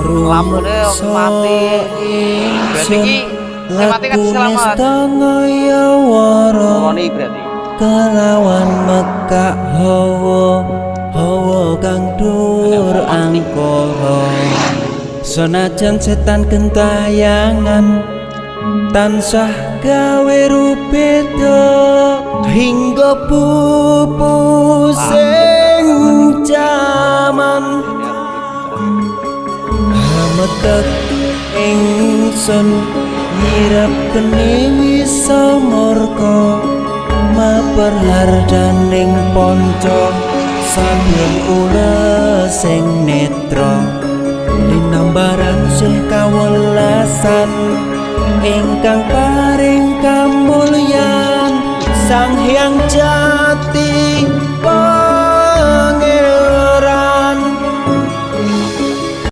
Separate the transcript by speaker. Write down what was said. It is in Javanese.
Speaker 1: Lamune mati. Berarti iki sing mati kan selamat. Ngoni berarti.
Speaker 2: Kelawan mekak hawa kang dur angkara. Senajan setan gentayangan tansah gawe rupeda hingga pupusing jaman hametek ingsun nyirap kene wisa murka maperhardaning ponco sambil kula sing netra linambaran sih kawelasan ingkang paring kamulyan Sang Hyang Jati